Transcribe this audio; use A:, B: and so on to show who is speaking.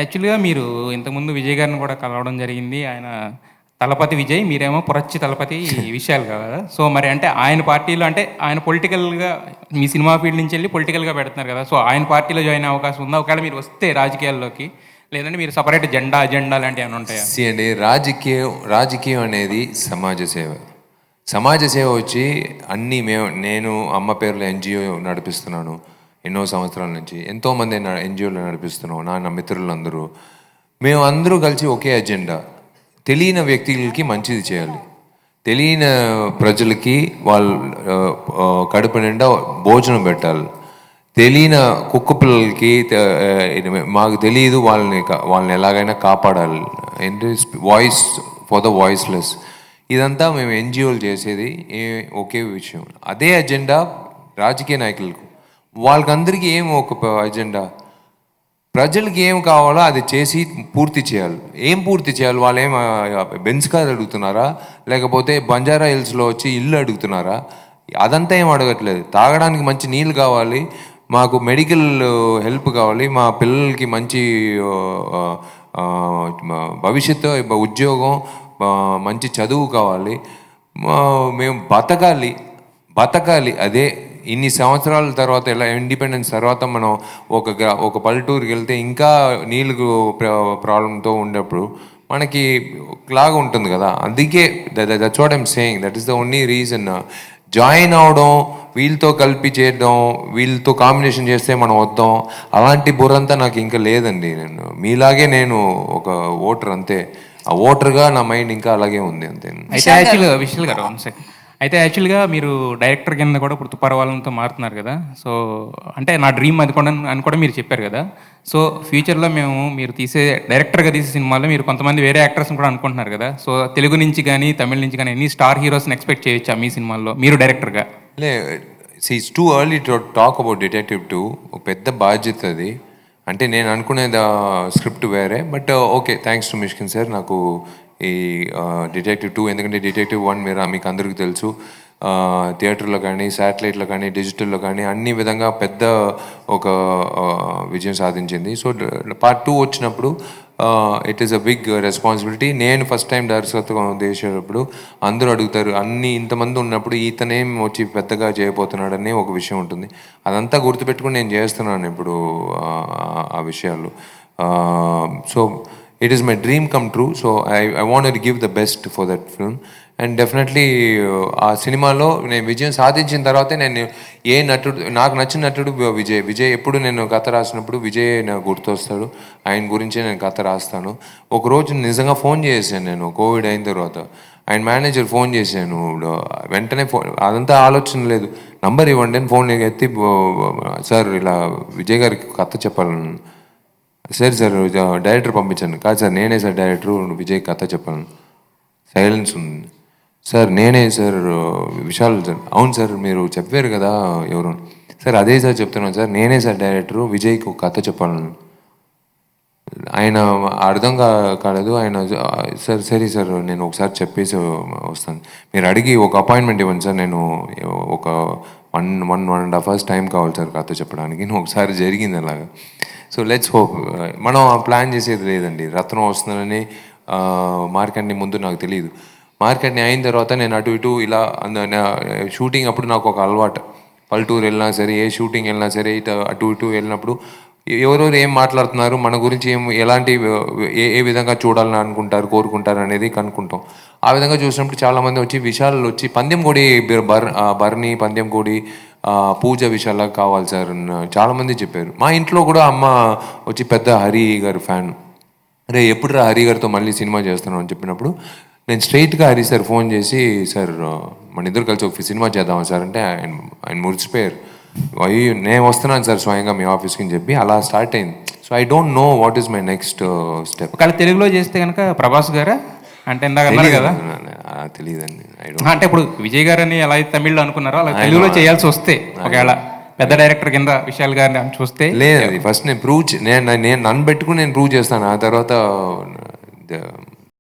A: యాక్చువల్‌గా మీరు ఇంతకుముందు విజయ్ గారిని కూడా కలవడం జరిగింది. ఆయన తలపతి విజయ్, మీరేమో పురచ్చి తలపతి విశాల్ కదా! సో, మరి అంటే ఆయన పార్టీలో అంటే ఆయన పొలిటికల్‌గా మీ సినిమా ఫీల్డ్ నుంచెళ్ళి పొలిటికల్‌గా పెడుతున్నారు కదా! సో, ఆయన పార్టీలో జాయిన్ అయ్యే అవకాశం ఉందా? ఒకవేళ మీరు వస్తే రాజకీయాల్లోకి, లేదంటే మీరు సెపరేట్ జెండా, అజెండా లాంటివి ఏమైనా ఉంటాయా?
B: అండి, రాజకీయం అనేది సమాజ సేవ. సమాజ సేవ వచ్చి నేను అమ్మ పేరులో ఎన్‌జీఓ నడిపిస్తున్నాను ఎన్నో సంవత్సరాల నుంచి. ఎంతోమంది ఎన్‌జీఓలు నడిపిస్తున్నాం, నా మిత్రులందరూ. మేము అందరూ కలిసి ఒకే అజెండా. తెలియని వ్యక్తులకి మంచిది చేయాలి. తెలియని ప్రజలకి వాళ్ళు కడుపు నిండా భోజనం పెట్టాలి. తెలియని కుక్క పిల్లలకి మాకు తెలియదు, వాళ్ళని ఎలాగైనా కాపాడాలి. ఏంటి వాయిస్ ఫర్ ద వాయిస్లెస్. ఇదంతా మేము ఎన్‌జీఓలు చేసేది ఒకే విషయం. అదే అజెండా రాజకీయ నాయకులకు. వాళ్ళకందరికీ ఒక అజెండా, ప్రజలకి ఏం కావాలో అది చేసి పూర్తి చేయాలి. ఏం పూర్తి చేయాలి? వాళ్ళు బెంచ్ కార్ అడుగుతున్నారా, లేకపోతే బంజారా హిల్స్లో వచ్చి ఇల్లు అడుగుతున్నారా? అదంతా ఏం అడగట్లేదు. తాగడానికి మంచి నీళ్ళు కావాలి, మాకు మెడికల్ హెల్ప్ కావాలి, మా పిల్లలకి మంచి భవిష్యత్తు, ఉద్యోగం, మంచి చదువు కావాలి, మేము బతకాలి. అదే ఇన్ని సంవత్సరాల తర్వాత, ఇలా ఇండిపెండెన్స్ తర్వాత మనం ఒక పల్లెటూరుకి వెళ్తే ఇంకా నీళ్ళు ప్రాబ్లంతో ఉన్నప్పుడు మనకి లాగా ఉంటుంది కదా. అందుకే that's what I'm saying, that is the only reason. Join అవడం, వీళ్ళతో కలిపి చేయడం, వీళ్ళతో కాంబినేషన్ చేస్తే మనం వద్దాం, అలాంటి బుర్రంతా నాకు ఇంకా లేదండి. మీలాగే నేను ఒక ఓటర్, అంతే. ఆ ఓటర్గా నా మైండ్ ఇంకా అలాగే ఉంది, అంతే.
A: అయితే యాక్చువల్గా విశాల్ గారు అయితే యాక్చువల్గా మీరు డైరెక్టర్ కింద కూడా ఇప్పుడు తుపారవాలంతో మారుతున్నారు కదా. సో అంటే నా డ్రీమ్ అది కూడా అని కూడా మీరు చెప్పారు కదా. సో ఫ్యూచర్లో మీరు డైరెక్టర్గా తీసే సినిమాలో మీరు కొంతమంది వేరే యాక్టర్స్ని కూడా అనుకుంటున్నారు కదా. సో తెలుగు నుంచి కానీ తమిళ నుంచి కానీ ఎన్ని స్టార్ హీరోస్ని ఎక్స్పెక్ట్ చేయొచ్చా మీ సినిమాల్లో మీరు డైరెక్టర్గా?
B: It's too early to talk about detective 2. ఒక పెద్ద బాధ్యత అది. అంటే నేను అనుకునేది స్క్రిప్ట్ వేరే, but okay, thanks to Myshkin sir నాకు ఈ డిటెక్టివ్ 2, ఎందుకంటే డిటెక్టివ్ 1 మీకు అందరికీ తెలుసు, థియేటర్లో కానీ, శాటిలైట్లో కానీ, డిజిటల్లో కానీ అన్ని విధంగా పెద్ద ఒక విజయం సాధించింది. సో పార్ట్ 2 వచ్చినప్పుడు it is a big responsibility. నేను ఫస్ట్ టైం దర్శకత్వం చేసేటప్పుడు అందరూ అడుగుతారు, ఇంతమంది ఉన్నప్పుడు ఇతనేం వచ్చి పెద్దగా చేయబోతున్నాడని ఒక విషయం ఉంటుంది. అదంతా గుర్తుపెట్టుకుని నేను చేస్తున్నాను ఇప్పుడు ఆ విషయాలు. So it is my dream come true, so I wanted to give the best for that film, and definitely ఆ సినిమాలో నేను విజయం సాధించిన తర్వాతే నేను నాకు నచ్చిన నటుడు విజయ్. ఎప్పుడు నేను కథ రాసినప్పుడు విజయ్ నాకు గుర్తొస్తాడు, ఆయన గురించే నేను కథ రాస్తాను. ఒకరోజు నిజంగా ఫోన్ చేశాను నేను, కోవిడ్ అయిన తర్వాత ఆయన మేనేజర్ ఫోన్ చేశాను. వెంటనే అదంతా ఆలోచన లేదు, నంబర్ ఇవ్వండి అని ఫోన్ ఎత్తి, సార్ ఇలా విజయ్ గారికి కథ చెప్పాలను. సార్ డైరెక్టర్ పంపించాను. కాదు సార్, నేనే సార్ డైరెక్టరు, విజయ్ కథ చెప్పాను. సైలెన్స్ ఉంది. సార్ నేనే సార్, విశాల్ సార్. అవును సార్, మీరు చెప్పారు కదా ఎవరు? సార్ అదే సార్ చెప్తున్నాను సార్, నేనే సార్ డైరెక్టరు, విజయ్కి ఒక కథ చెప్పాను. ఆయన అర్థం కాలేదు. ఆయన సార్ సరే సార్, నేను ఒకసారి చెప్పేసి వస్తాను, మీరు అడిగి ఒక అపాయింట్మెంట్ ఇవ్వండి సార్, నేను ఒక 1.5 hours టైం కావాలి సార్ కథ చెప్పడానికి. ఒకసారి జరిగింది అలాగా. So let's hope. మనం ప్లాన్ చేసేది లేదండి. రత్నం వస్తుందని మార్కెట్ని ముందు నాకు తెలియదు. మార్కెట్ని అయిన తర్వాత నేను అటు ఇటు ఇలా షూటింగ్ అప్పుడు నాకు ఒక అలవాటు, పల్లెటూరు వెళ్ళినా సరే, ఏ షూటింగ్ వెళ్ళినా సరే, అటు ఇటు వెళ్ళినప్పుడు ఎవరెవరు ఏం మాట్లాడుతున్నారు, మన గురించి ఎలాంటి ఏ విధంగా చూడాలని అనుకుంటారు, కోరుకుంటారు అనేది కనుక్కుంటాం. ఆ విధంగా చూసినప్పుడు చాలామంది వచ్చి విశాల్ వచ్చి పందెంకోడి బర్నీ పందెంకోడి పూజ విషయాలకు కావాలి సార్ చాలామంది చెప్పారు. మా ఇంట్లో కూడా అమ్మ వచ్చి పెద్ద హరి గారు ఫ్యాన్. అరే ఎప్పుడు హరి గారితో మళ్ళీ సినిమా చేస్తున్నాం అని చెప్పినప్పుడు నేను స్ట్రైట్గా హరి సార్ ఫోన్ చేసి, సార్ మన ఇద్దరు కలిసి ఒక సినిమా చేద్దామా సార్ అంటే ఆయన మురిసిపోయారు. అయ్యో నేను వస్తున్నాను సార్ స్వయంగా మీ ఆఫీస్కి అని చెప్పి అలా స్టార్ట్ అయింది. So I don't know what is my next step.
A: ఒకవేళ తెలుగులో చేస్తే కనుక ప్రభాస్ గారా అంటే ఇందాక అన్నారు కదా,
B: తెలియదండి.
A: అంటే ఇప్పుడు విజయ్ గారు అని ఎలా అయితే తమిళ్లో అనుకున్నారో అలా తెలుగులో చేయాల్సి వస్తే ఒకవేళ పెద్ద డైరెక్టర్ కింద విశాల్ గారిని చూస్తే.
B: లేదు, ఫస్ట్ నేను నన్ను పెట్టుకుని నేను ప్రూవ్ చేస్తాను, ఆ తర్వాత